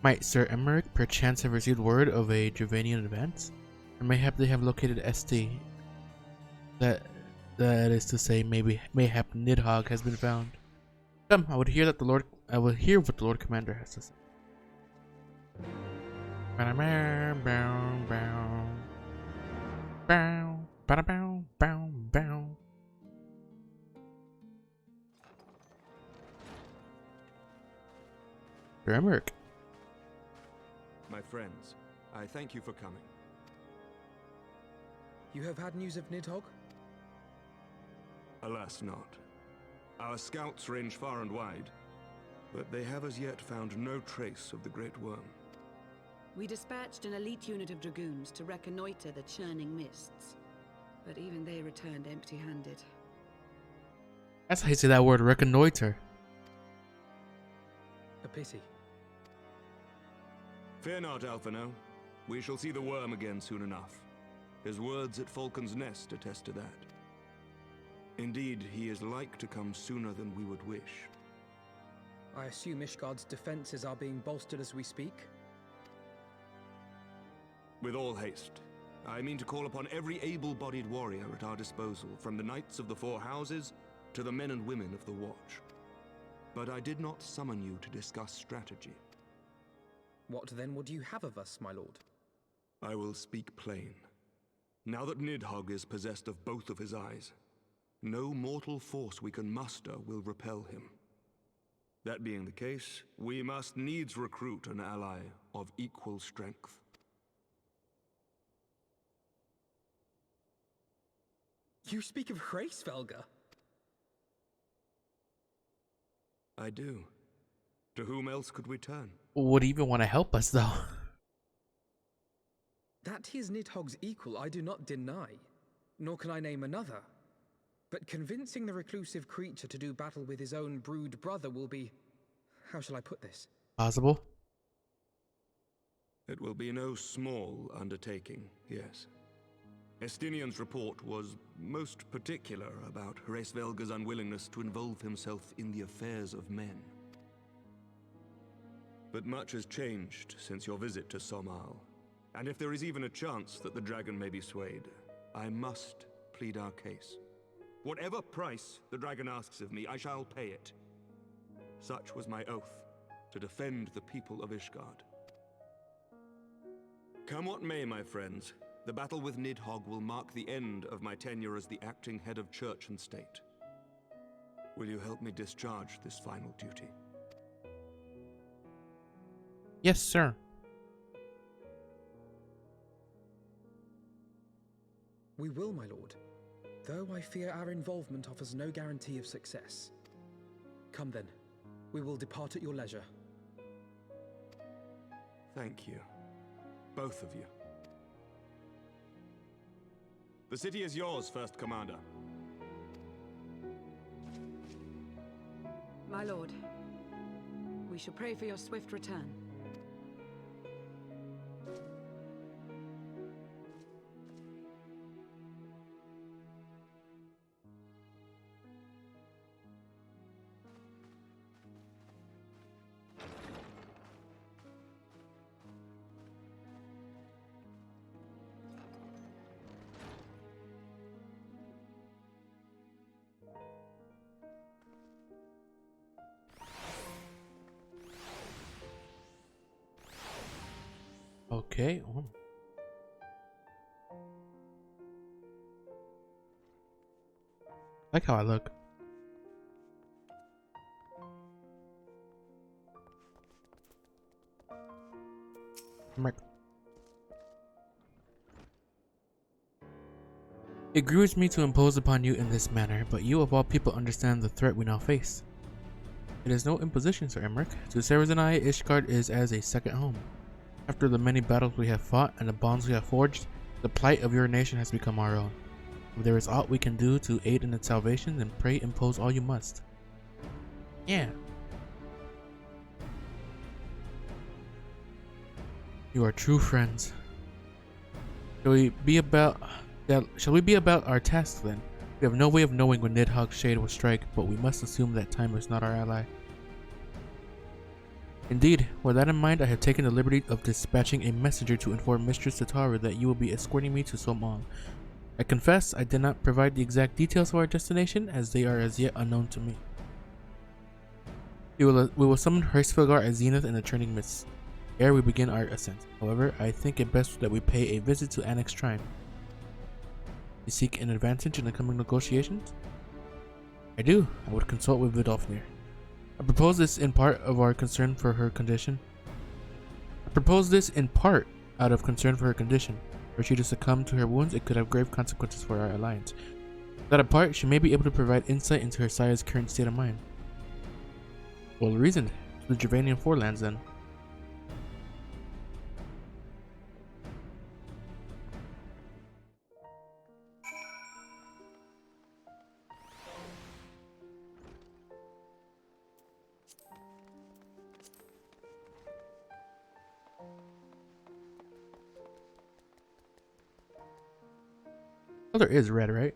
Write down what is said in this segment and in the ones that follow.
Might Sir Emmerich perchance have received word of a Dravanian advance? Or mayhap they have located St. That is to say, mayhap Nidhogg has been found. Come, I will hear what the Lord Commander has to say. Sir Emmerich. My friends, I thank you for coming. You have had news of Nidhogg? Alas not. Our scouts range far and wide, but they have as yet found no trace of the Great Worm. We dispatched an elite unit of dragoons to reconnoiter the churning mists, but even they returned empty-handed. That's how you say that word, reconnoiter. A pity. Fear not, Alphino. We shall see the worm again soon enough. His words at Falcon's Nest attest to that. Indeed, he is like to come sooner than we would wish. I assume Ishgard's defenses are being bolstered as we speak? With all haste. I mean to call upon every able-bodied warrior at our disposal, from the Knights of the Four Houses to the men and women of the Watch. But I did not summon you to discuss strategy. What then would you have of us, my lord? I will speak plain. Now that Nidhogg is possessed of both of his eyes, no mortal force we can muster will repel him. That being the case, we must needs recruit an ally of equal strength. You speak of Hraesvelgr? I do. To whom else could we turn? Would he even want to help us, though? That he is Nidhogg's equal I do not deny, nor can I name another. But convincing the reclusive creature to do battle with his own brood brother will be... how shall I put this? Possible. It will be no small undertaking, yes. Estinian's report was most particular about Hraesvelgr's unwillingness to involve himself in the affairs of men. But much has changed since your visit to Somal, and if there is even a chance that the dragon may be swayed, I must plead our case. Whatever price the dragon asks of me, I shall pay it. Such was my oath, to defend the people of Ishgard. Come what may, my friends, the battle with Nidhogg will mark the end of my tenure as the acting head of church and state. Will you help me discharge this final duty? Yes, sir. We will, my lord, though I fear our involvement offers no guarantee of success. Come then, we will depart at your leisure. Thank you, both of you. The city is yours, First Commander. My lord, we shall pray for your swift return. Okay. Like how I look. It grieves me to impose upon you in this manner, but you of all people understand the threat we now face. It is no imposition, Sir Emmerich. To Sarahs and I, Ishgard is as a second home. After the many battles we have fought and the bonds we have forged, the plight of your nation has become our own. If there is aught we can do to aid in its salvation, then pray impose all you must. Yeah. You are true friends. Shall we be about our task then? We have no way of knowing when Nidhogg's shade will strike, but we must assume that time is not our ally. Indeed, with that in mind, I have taken the liberty of dispatching a messenger to inform Mistress Tataru that you will be escorting me to Somong. I confess I did not provide the exact details of our destination, as they are as yet unknown to me. We will summon Hraesvelgr at Zenith in the Turning Mists, ere we begin our ascent. However, I think it best that we pay a visit to Annex Shrine. You seek an advantage in the coming negotiations? I do. I would consult with Vidofnir. I propose this in part of our concern for her condition. Out of concern for her condition. Were she to succumb to her wounds, it could have grave consequences for our alliance. That apart, she may be able to provide insight into her sire's current state of mind. Well reasoned. To the Gervanian Forelands then. Color is red, right?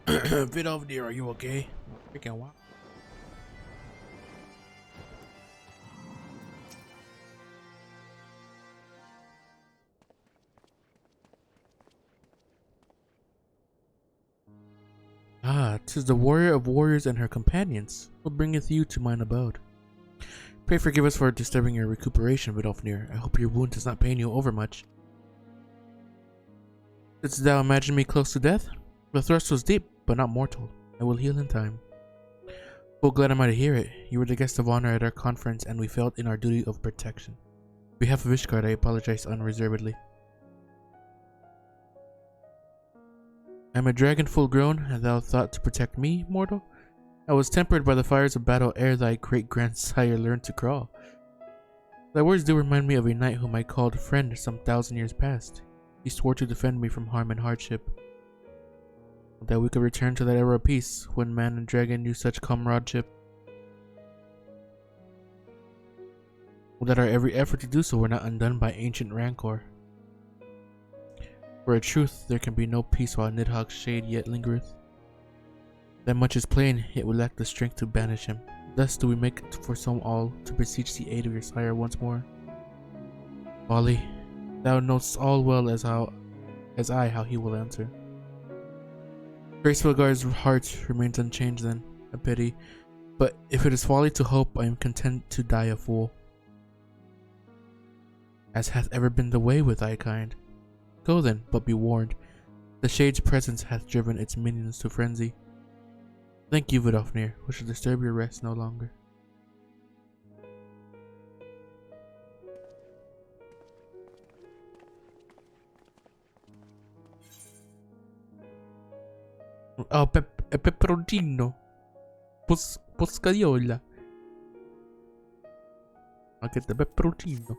Vidofnir, are you okay? Freaking wow. Ah, 'tis the warrior of warriors and her companions. What bringeth you to mine abode? Pray forgive us for disturbing your recuperation, Vidofnir. I hope your wound does not pain you overmuch. Didst thou imagine me close to death? The thrust was deep, but not mortal. I will heal in time. Oh, glad am I to hear it. You were the guest of honor at our conference, and we felt in our duty of protection. On behalf of Ishgard, I apologize unreservedly. I am a dragon full grown, and thou thought to protect me, mortal? I was tempered by the fires of battle ere thy great-grandsire learned to crawl. Thy words do remind me of a knight whom I called friend some 1,000 years past. He swore to defend me from harm and hardship. That we could return to that era of peace, when man and dragon knew such comradeship. That our every effort to do so were not undone by ancient rancor. For a truth, there can be no peace while Nidhogg's shade yet lingereth. That much is plain, yet we lack the strength to banish him. Thus do we make for some all to beseech the aid of your sire once more. Folly, thou knowest all well as I how he will answer. Hraesvelgr's heart remains unchanged then, a pity. But if it is folly to hope, I am content to die a fool. As hath ever been the way with thy kind. Go then, but be warned. The shade's presence hath driven its minions to frenzy. Thank you, Vidofnir. We shall disturb your rest no longer. Oh, peperoncino. Poscadiola. I'll get the peperoncino.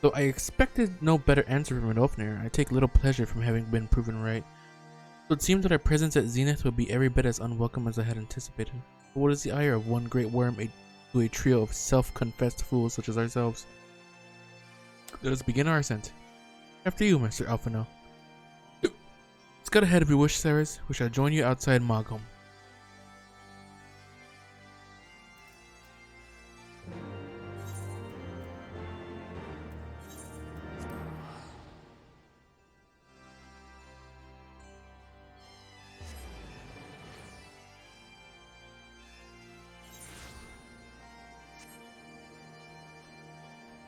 Though I expected no better answer from Vidofnir, I take little pleasure from having been proven right. So it seemed that our presence at Zenith would be every bit as unwelcome as I had anticipated. But what is the ire of one great worm to a trio of self-confessed fools such as ourselves? Let us begin our ascent. After you, Master Alphino. Scout ahead if you wish, Ceres. We shall join you outside Mogholm.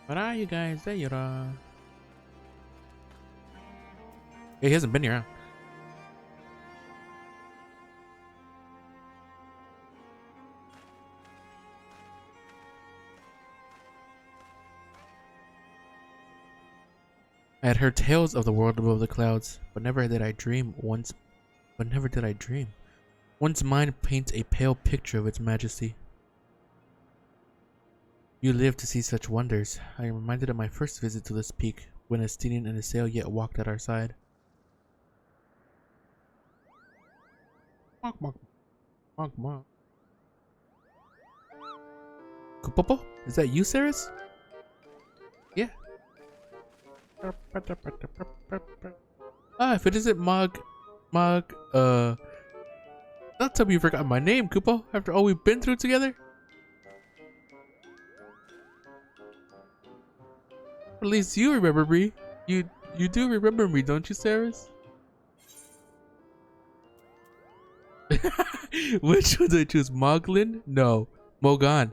Where are you guys? There you are. Yeah, he hasn't been here, huh? I had heard tales of the world above the clouds, but never did I dream. One's mind paints a pale picture of its majesty. You lived to see such wonders. I am reminded of my first visit to this peak, when Estinian and Asael yet walked at our side. Kupopo? Is that you, Ceres? Yeah. If it isn't Mog, don't tell me you forgot my name, Kupo, after all we've been through together. At least you remember me. You do remember me, don't you, Ceres? Which one do I choose? Moglin? No. Mogan.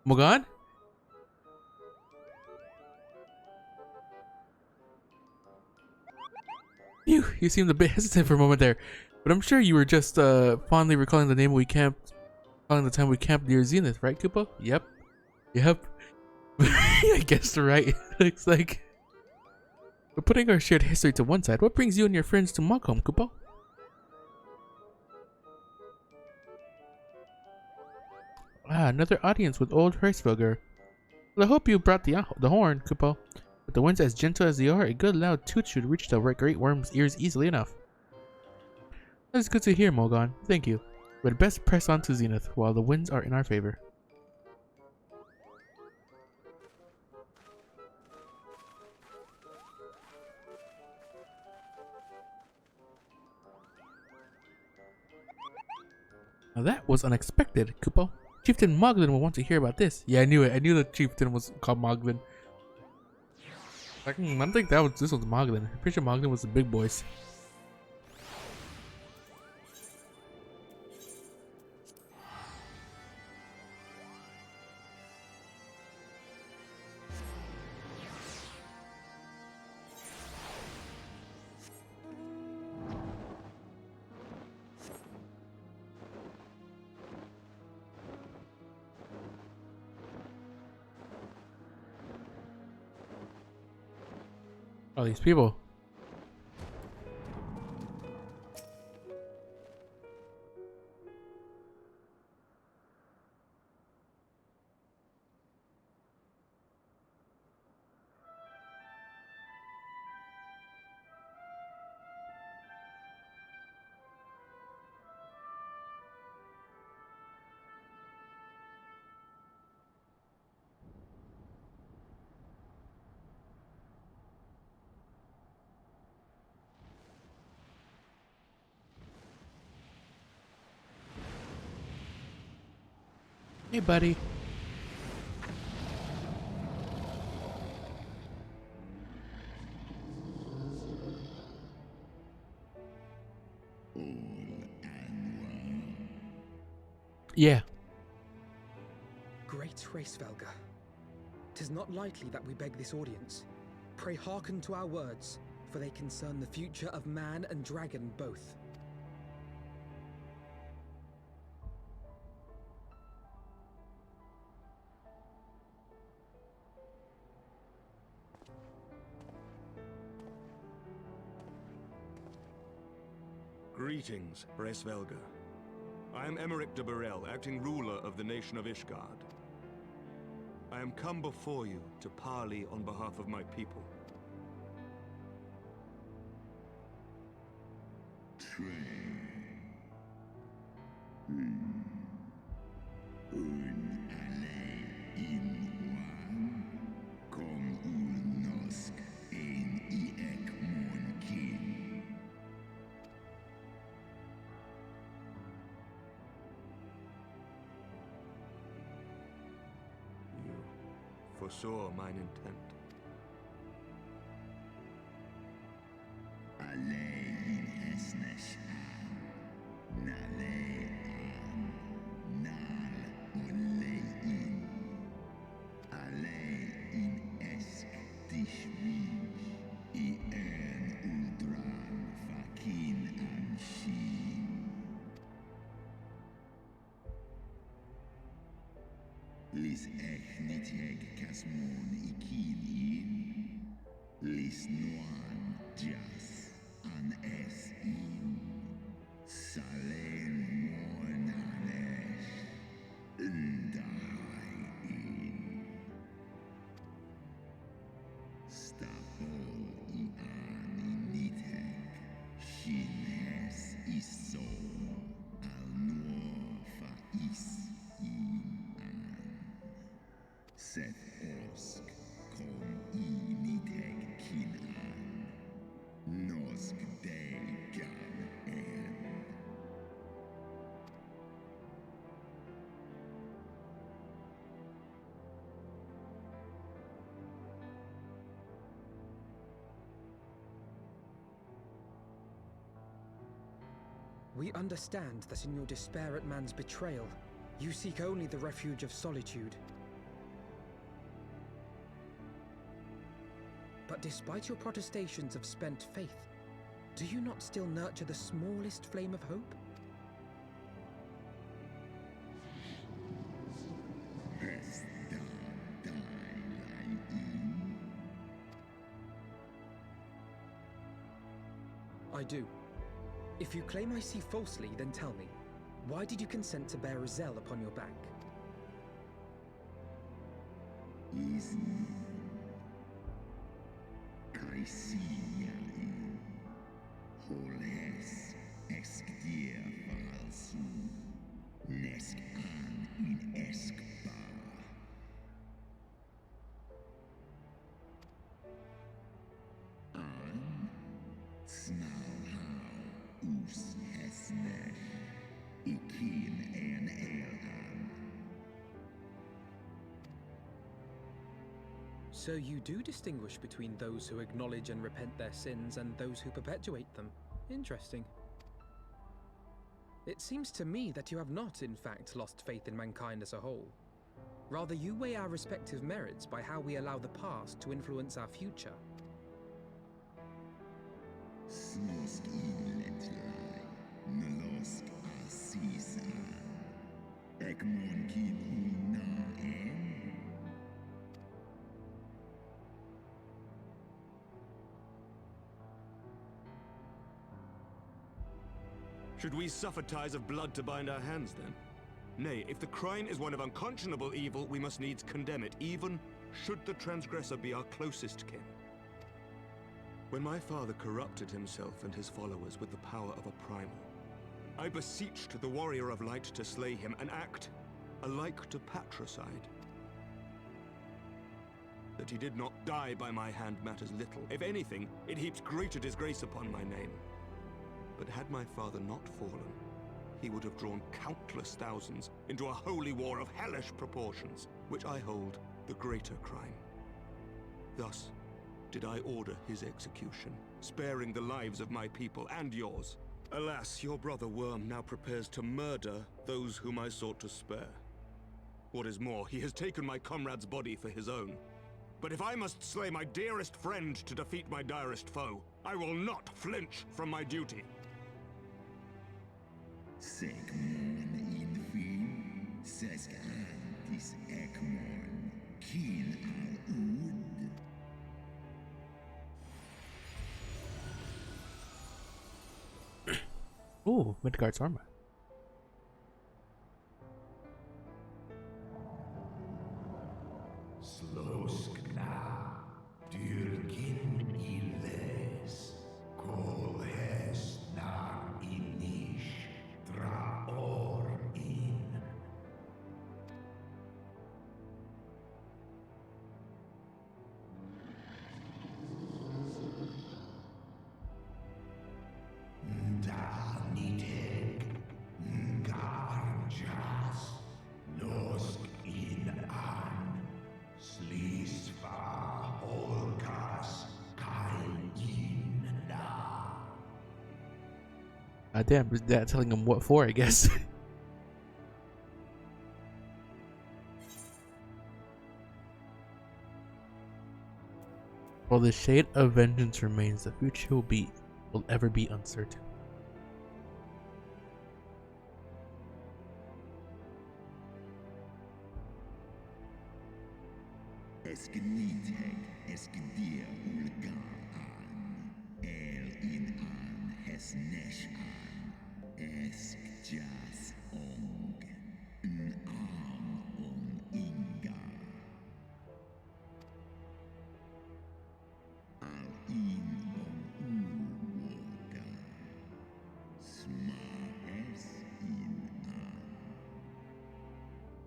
Mogan? You seemed a bit hesitant for a moment there, but I'm sure you were just fondly recalling the time we camped near Zenith, right, Kupo? Yep. I guess right. Looks like. But putting our shared history to one side, what brings you and your friends to Mogham, Kupo? Another audience with old Hraesvelgr. Well, I hope you brought the horn, Kupo. With the winds as gentle as they are, a good loud toot should reach the great worm's ears easily enough. That is good to hear, Mogan. Thank you. We'd best press on to Zenith while the winds are in our favor. Now that was unexpected, Kupo. Chieftain Moglin will want to hear about this. Yeah, I knew it. I knew the chieftain was called Moglin. Like, I don't think this was Moglin. I'm pretty sure Moglin was the big boys. All these people. Hey, buddy. Yeah. Great Hraesvelgr. 'Tis not lightly that we beg this audience. Pray hearken to our words, for they concern the future of man and dragon both. Greetings, Hraesvelgr. I am Emeric de Burrell, acting ruler of the nation of Ishgard. I am come before you to parley on behalf of my people. Foresaw mine intent. Lis echt niet hek kasmon ikin in. Lisnoan jas an es in Salen monanesh Undai in Stapol ian initek Shines isom al nuofa is in Set osk kom initek kinan Nosk degan en We understand that in your despair at man's betrayal, you seek only the refuge of solitude. But despite your protestations of spent faith, do you not still nurture the smallest flame of hope? I do. If you claim I see falsely, then tell me, why did you consent to bear Hraesvelgr upon your back? Isn Kaisia in Holes Exkdir falsu Nesk an in Eskba An Snauhau us Hesnesh Ikin en Elan So you do distinguish between those who acknowledge and repent their sins and those who perpetuate them. Interesting. It seems to me that you have not, in fact, lost faith in mankind as a whole. Rather, you weigh our respective merits by how we allow the past to influence our future. Snosk in Letlai Nolosk Asisan Ekmon kin una en Should we suffer ties of blood to bind our hands, then? Nay, if the crime is one of unconscionable evil, we must needs condemn it, even should the transgressor be our closest kin. When my father corrupted himself and his followers with the power of a primal, I beseeched the warrior of light to slay him, an act alike to patricide. That he did not die by my hand matters little. If anything, it heaps greater disgrace upon my name. But had my father not fallen, he would have drawn countless thousands into a holy war of hellish proportions, which I hold the greater crime. Thus did I order his execution, sparing the lives of my people and yours. Alas, your brother Worm now prepares to murder those whom I sought to spare. What is more, he has taken my comrade's body for his own. But if I must slay my dearest friend to defeat my direst foe, I will not flinch from my duty. Segmon infin Sesk antis Ekmon Kin al ud Ooh, Midgard's armor. Sloskna Dyrkin Iles Kolhes na Inish Draor in Danitek Ngarjas Nosk in an Slisva Olkas Kain in na God damn, is that telling him what for, I guess? While the shade of vengeance remains, the future will ever be uncertain. Esknitek Hraesvelgr an, in an Hesnesh an, jas ong, on inga. Al urwoda, smahes an.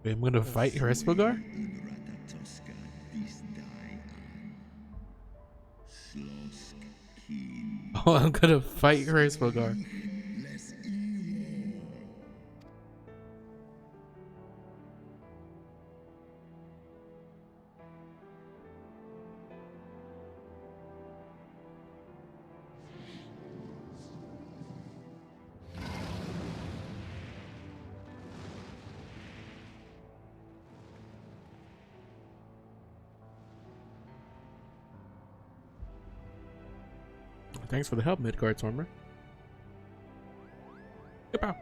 Wait, I'm gonna fight Hraesvelgr? Ratatoska disdai an, slosk kin. Oh, I'm gonna fight Hraesvelgr. Les imo. Thanks for the help, Midgard Stormer. Goodbye.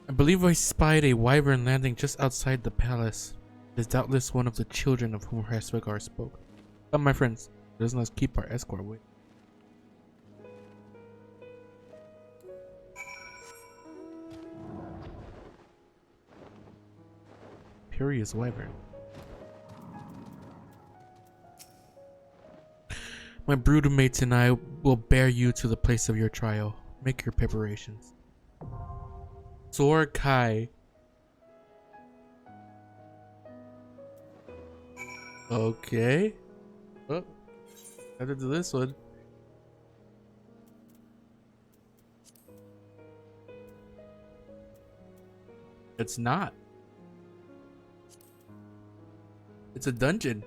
I believe I spied a wyvern landing just outside the palace. It is doubtless one of the children of whom Hraesvelgr spoke. Come, my friends, let us keep our escort waiting. Imperious wyvern. My broodmates and I will bear you to the place of your trial. Make your preparations. Sor Kai. Okay. Oh, I have to do this one. It's not. It's a dungeon.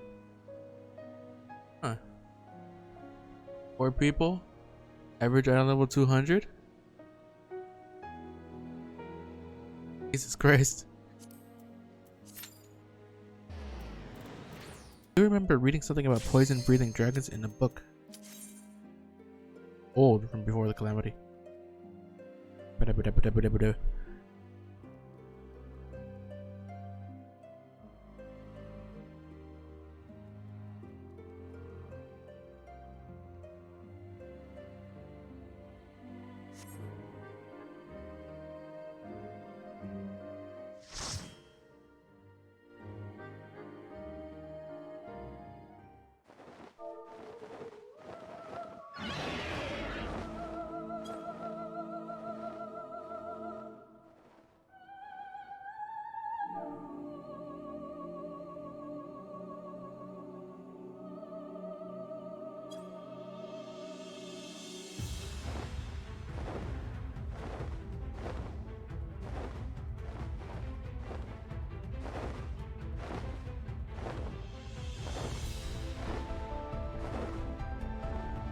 Huh. 4 people. Average item level 200. Jesus Christ. I remember reading something about poison breathing dragons in a book. Old from before the calamity.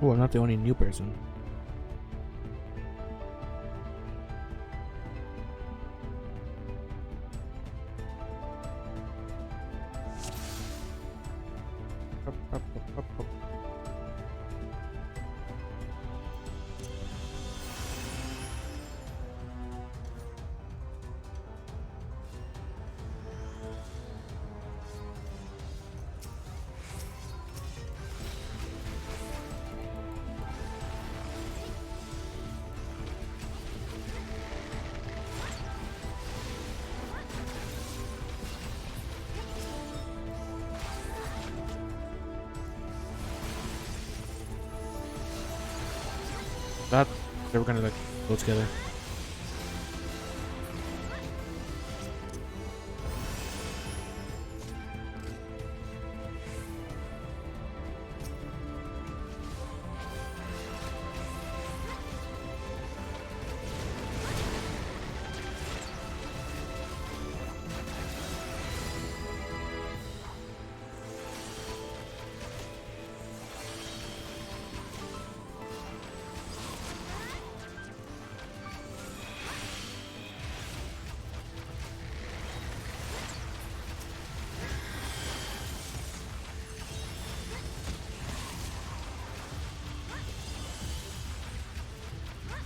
Oh, I'm not the only new person. Thought they were gonna like go together.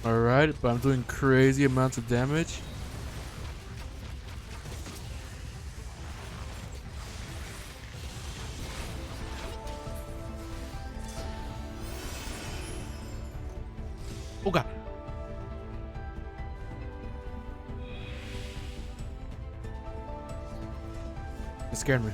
Alright, but I'm doing crazy amounts of damage. Oh god. It scared me.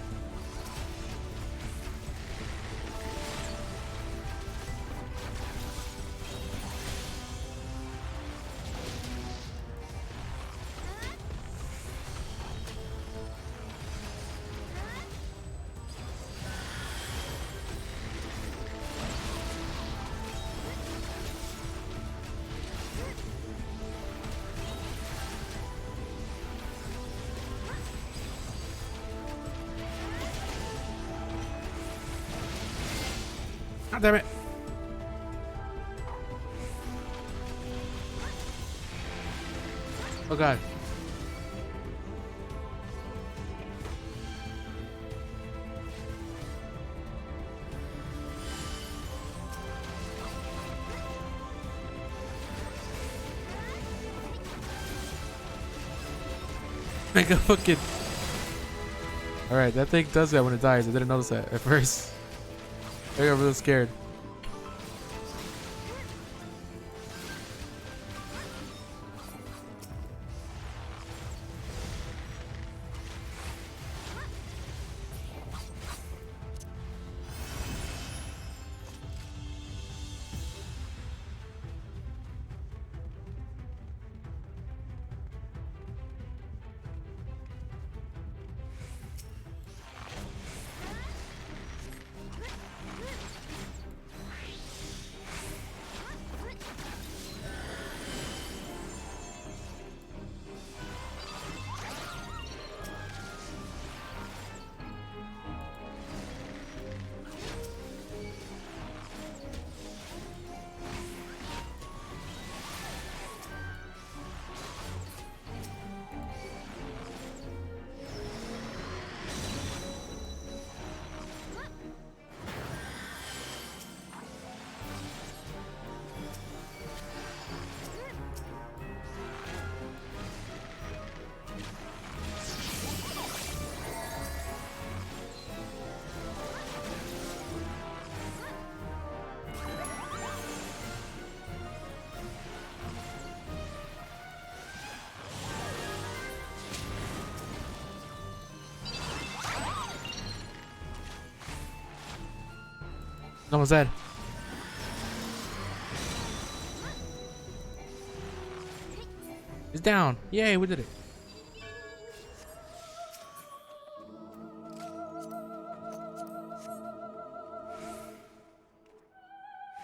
God damn it. Oh god. Make a fucking. Alright, that thing does that when it dies. I didn't notice that at first. I got really scared. Almost dead. He's down. Yay, we did it.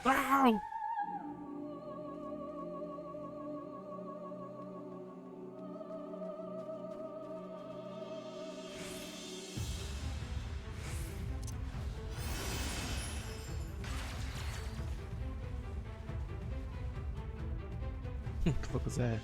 Wow. What the fuck was that?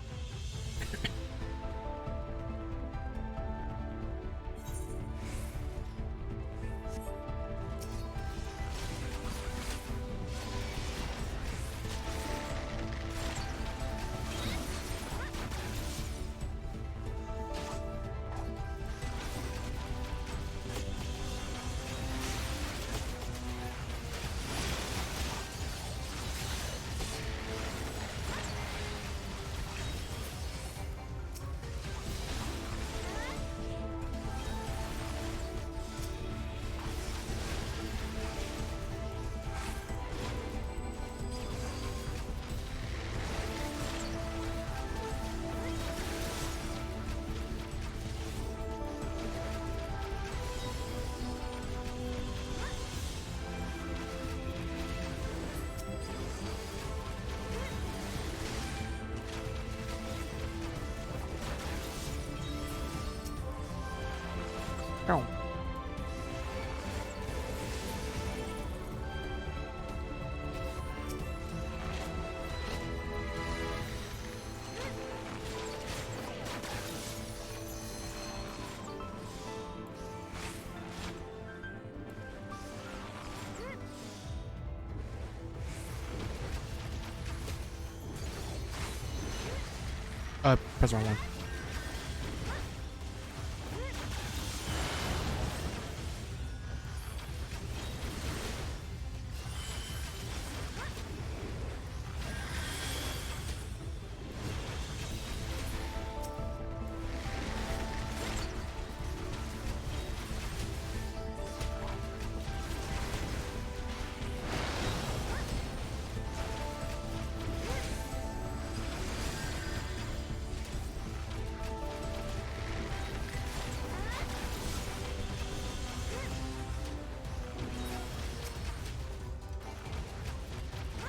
Press wrong one.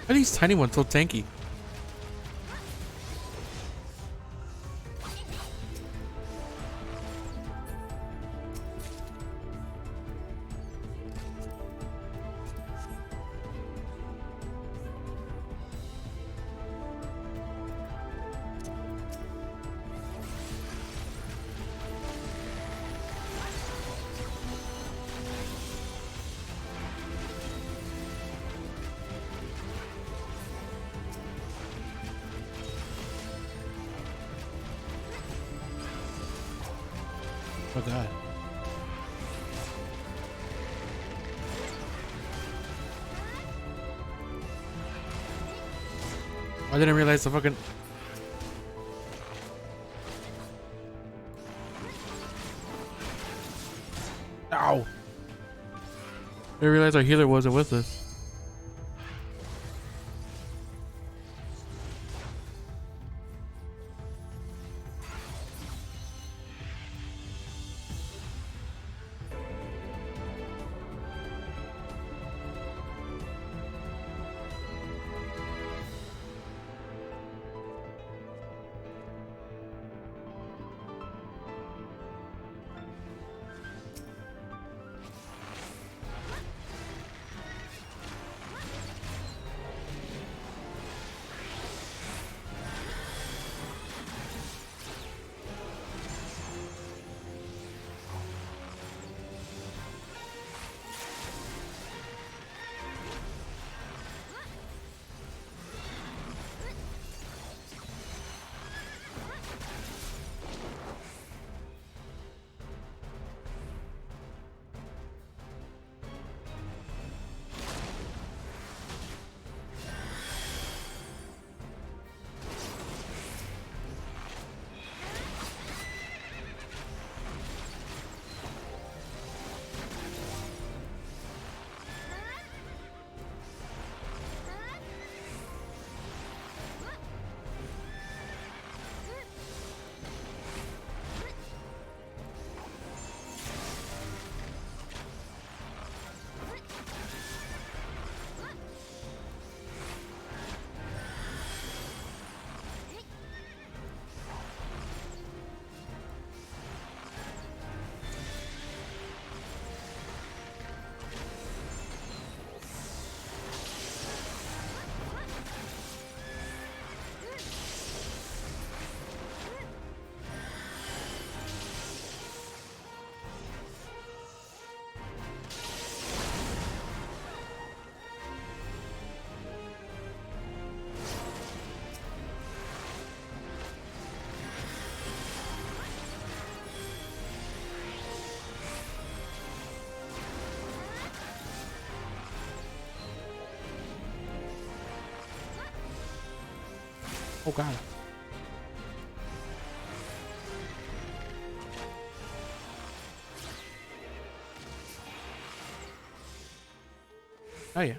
Why are these tiny ones so tanky? Oh god. I didn't realize the fucking... Ow! I didn't realize our healer wasn't with us. Oh god. Oh yeah.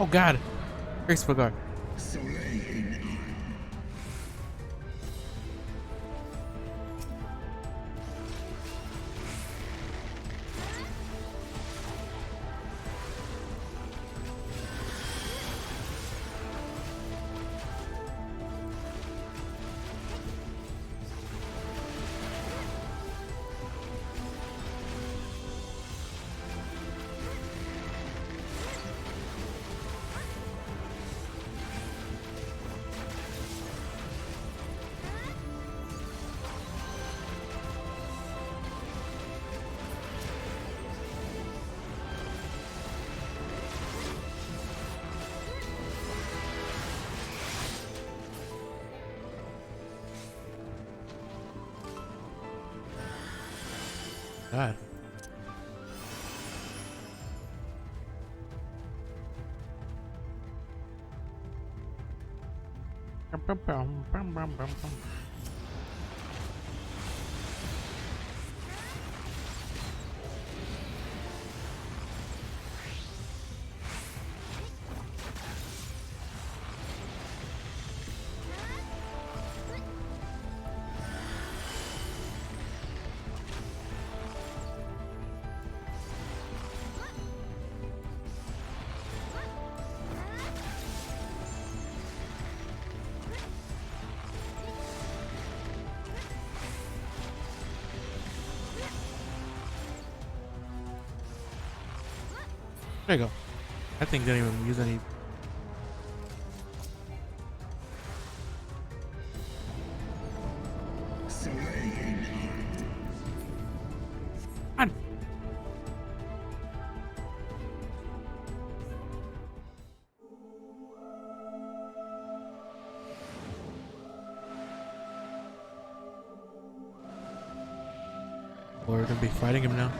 Oh God. Hraesvelgr. Soleil in eye. God. There you go. That thing didn't even use any. Soleil in eye. On. We're gonna be fighting him now.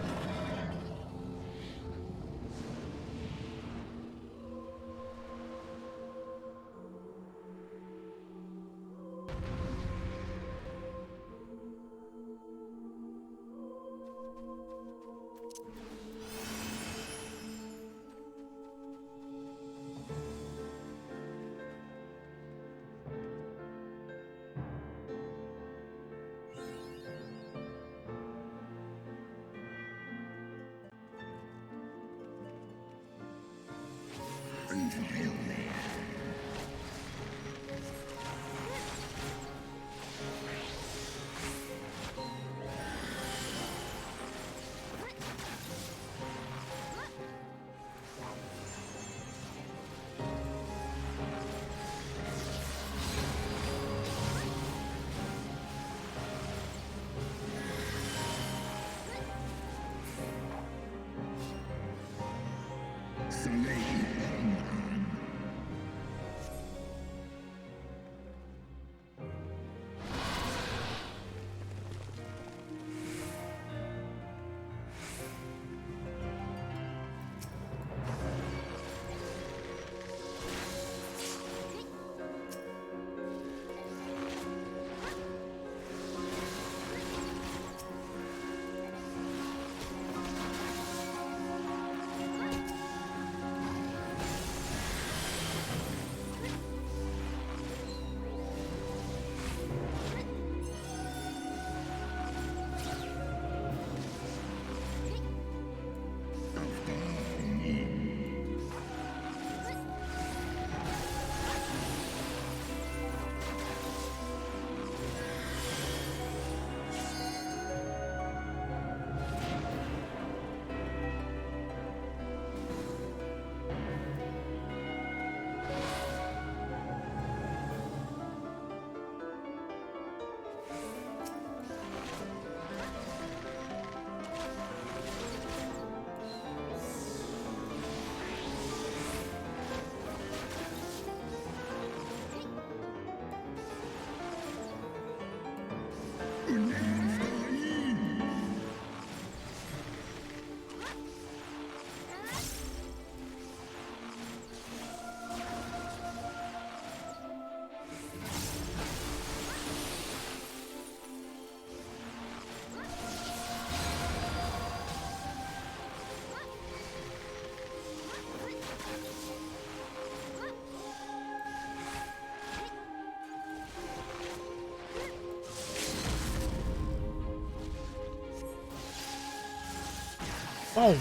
Oh!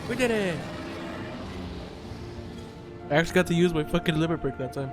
We did it! I actually got to use my fucking liver brick that time.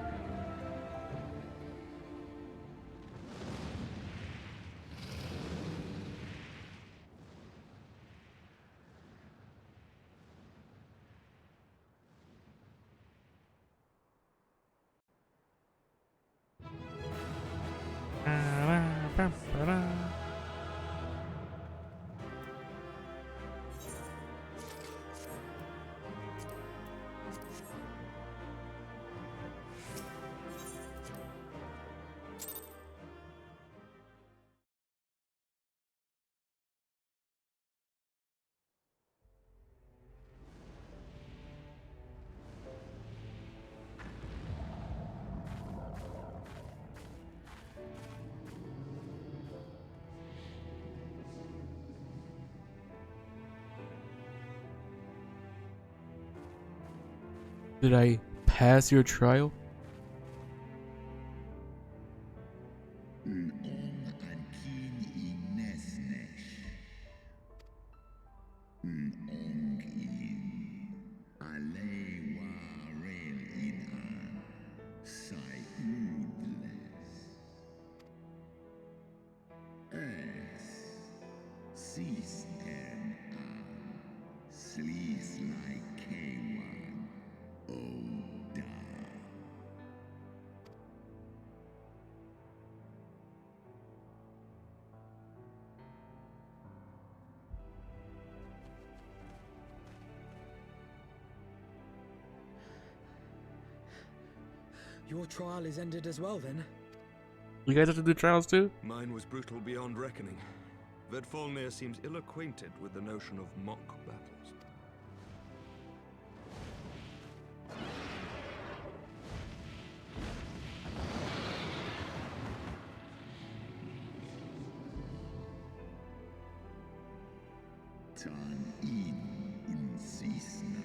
Did I pass your trial? Your trial is ended as well, then? You guys have to do trials too? Mine was brutal beyond reckoning. Hraesvelgr seems ill-acquainted with the notion of mock battles. Tan in Sisnat.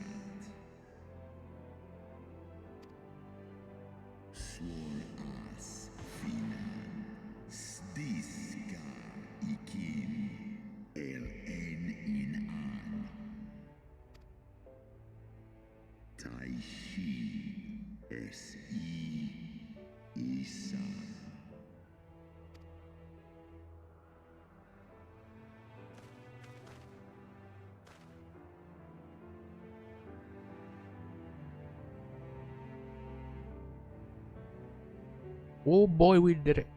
Swor as finan. Stiska ikin. In an. Taishi Isa. Oh boy, we did it.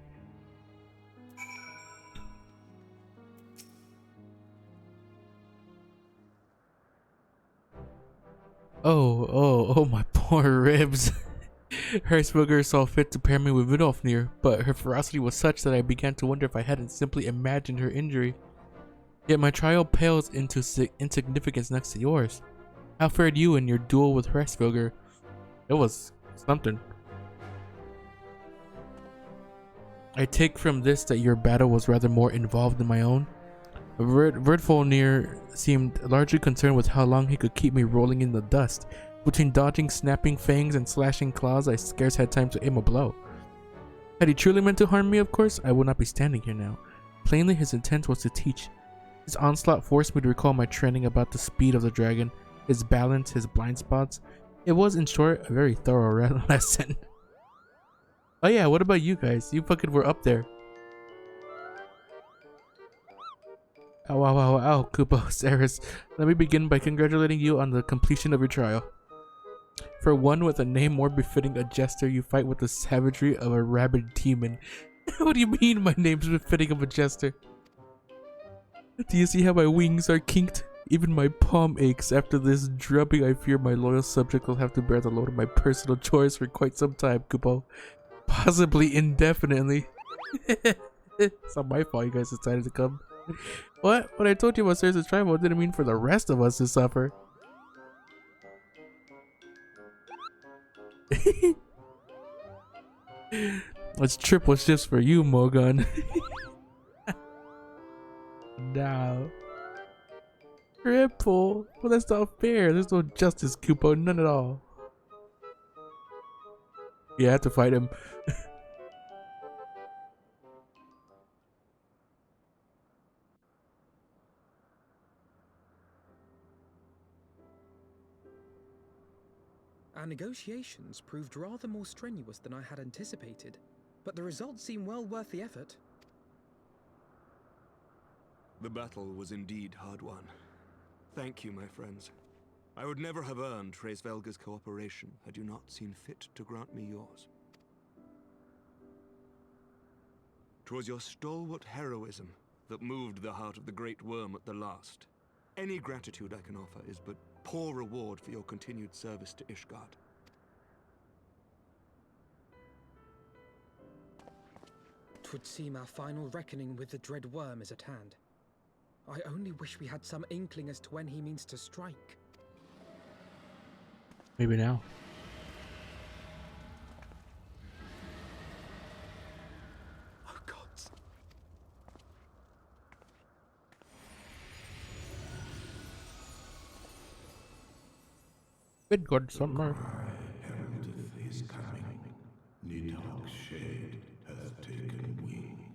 Oh, my poor ribs. Hraesvelgr saw fit to pair me with Vidolfnir, but her ferocity was such that I began to wonder if I hadn't simply imagined her injury. Yet my trial pales into insignificance next to yours. How fared you in your duel with Hraesvelgr? It was something. I take from this that your battle was rather more involved than my own. Hraesvelgr seemed largely concerned with how long he could keep me rolling in the dust. Between dodging snapping fangs and slashing claws, I scarce had time to aim a blow. Had he truly meant to harm me, of course, I would not be standing here now. Plainly, his intent was to teach. His onslaught forced me to recall my training about the speed of the dragon, his balance, his blind spots. It was, in short, a very thorough lesson. Oh yeah, what about you guys? You fucking were up there. Ow, ow, ow, ow, Kupo, Saris. Let me begin by congratulating you on the completion of your trial. For one with a name more befitting a jester, you fight with the savagery of a rabid demon. What do you mean my name's befitting of a jester? Do you see how my wings are kinked? Even my palm aches. After this drubbing, I fear my loyal subject will have to bear the load of my personal chores for quite some time, Kupo. Possibly indefinitely. It's not my fault you guys decided to come. What? When I told you about Ceres' trial, it didn't mean for the rest of us to suffer. This trip was just for you, Mogun. No. Triple? Well, that's not fair. There's no justice, Kupo. None at all. You have to fight him. negotiations proved rather more strenuous than I had anticipated, but the results seem well worth the effort. The battle was indeed hard won. Thank you, my friends. I would never have earned Hraesvelgr's cooperation had you not seen fit to grant me yours. 'Twas your stalwart heroism that moved the heart of the Great Worm at the last. Any gratitude I can offer is but poor reward for your continued service to Ishgard. 'Twould seem our final reckoning with the dread worm is at hand. I only wish we had some inkling as to when he means to strike. Maybe now. Oh gods. Good God, summer. Heraldeth his coming. Nidhogg's shade has taken wing.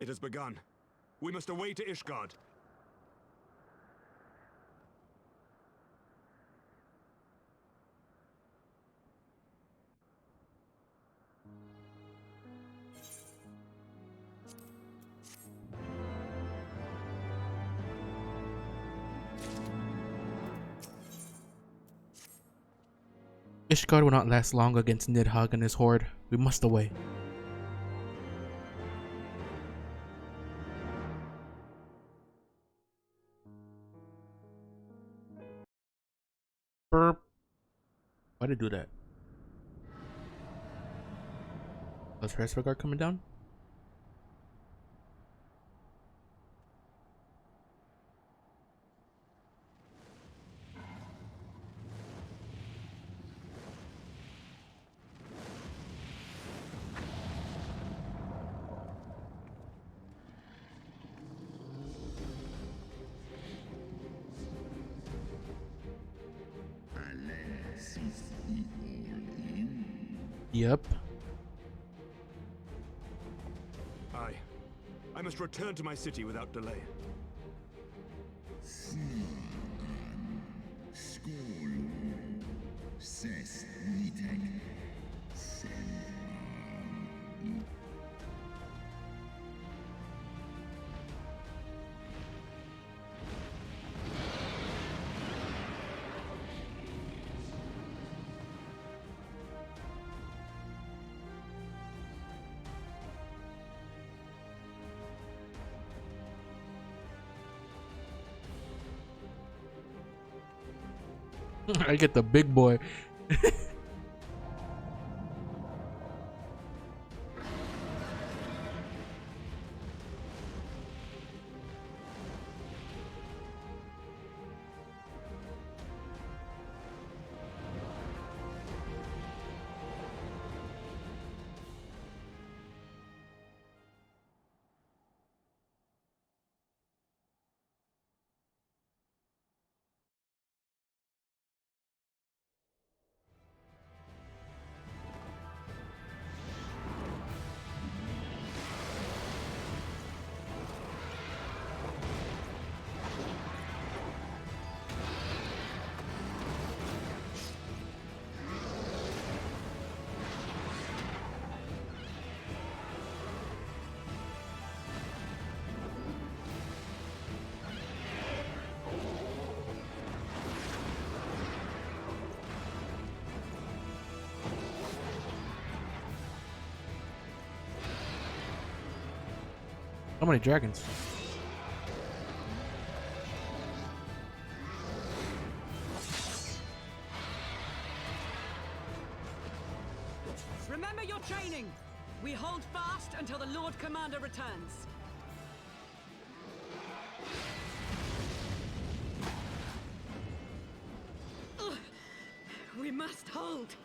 It has begun. We must away to Ishgard. Ishgard will not last long against Nidhogg and his horde. We must away. Burp. Why'd it do that? Was Hraesvelgr coming down? Alas, is he all in? Yep. Aye. I must return to my city without delay. Skål. Ses Nidhogg. I get the big boy. How many dragons? Remember your training. We hold fast until the Lord Commander returns. Ugh. We must hold.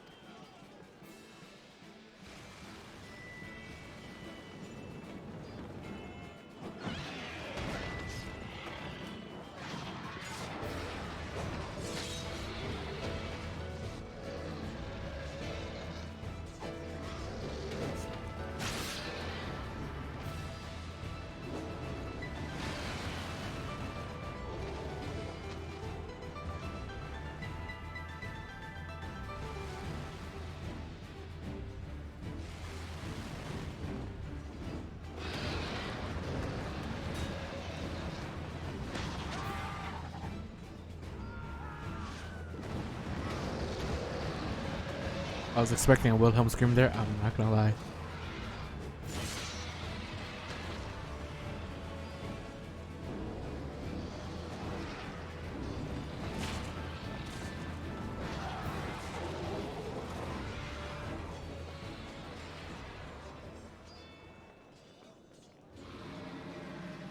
I was expecting a Wilhelm scream there, I'm not gonna lie.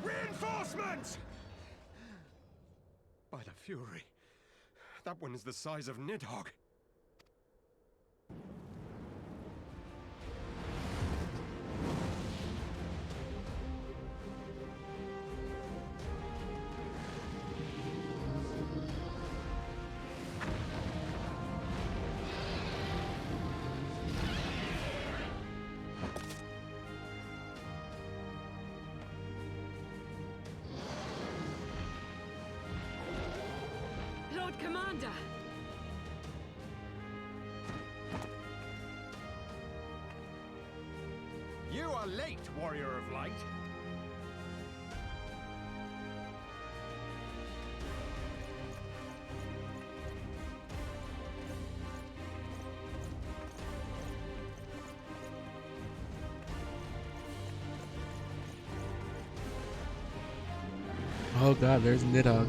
Reinforcements! By the Fury, that one is the size of Nidhogg. Lord Commander! You are late, Warrior of Light. Oh god, there's Nidhogg.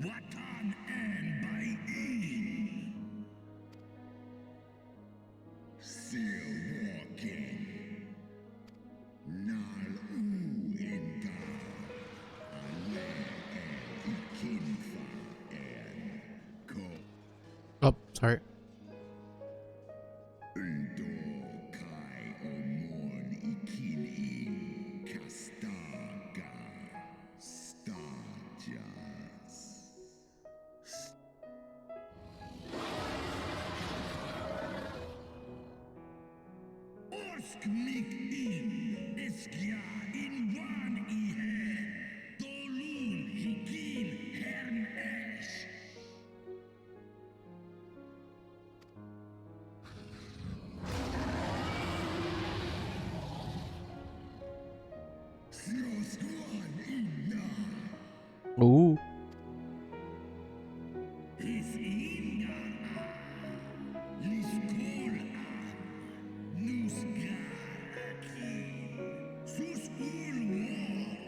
Watan and by in. Still walking. Nal enga. Ale and ikinfa and ko. Oh, sorry. Undo kai omon ikin kastaga. Stajas. Orsknik in Eskia in one ihe Dolun Hikin Hern Esh Srosguan inna Ooh. Is inna Liskol Nusgar Akin Suskul War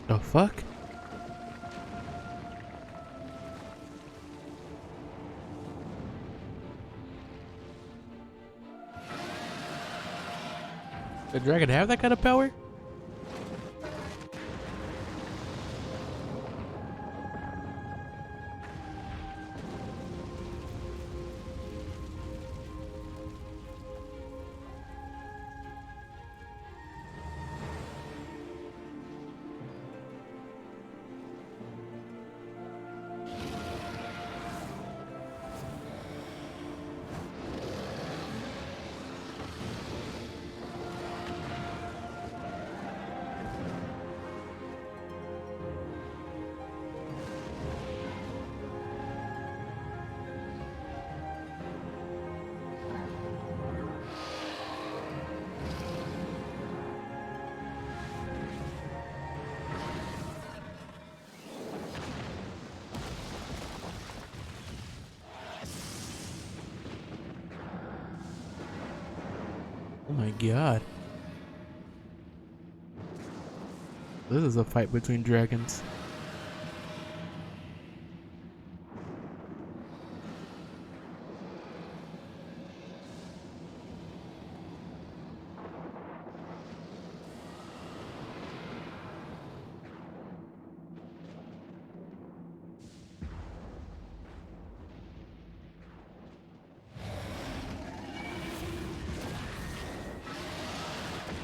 The fuck? Did the dragon have that kind of power? Oh my god. This is a fight between dragons.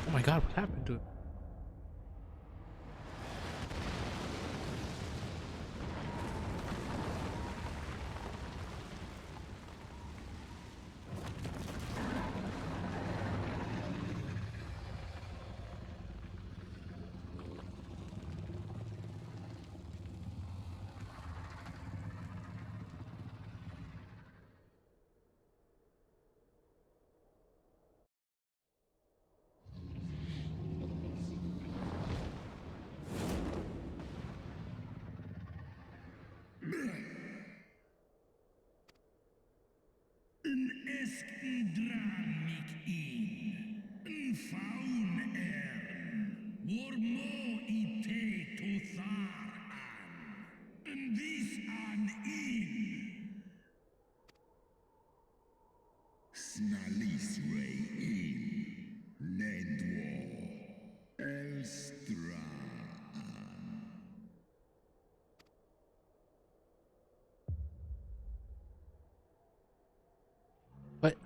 Oh my god, what happened to it? What?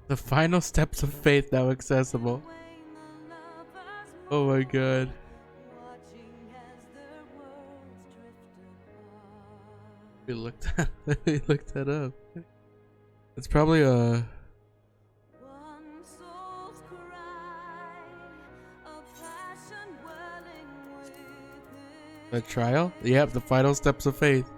The final steps of faith now accessible. Oh my god. We looked we looked that up. It's probably a trial? Yep, the final steps of faith.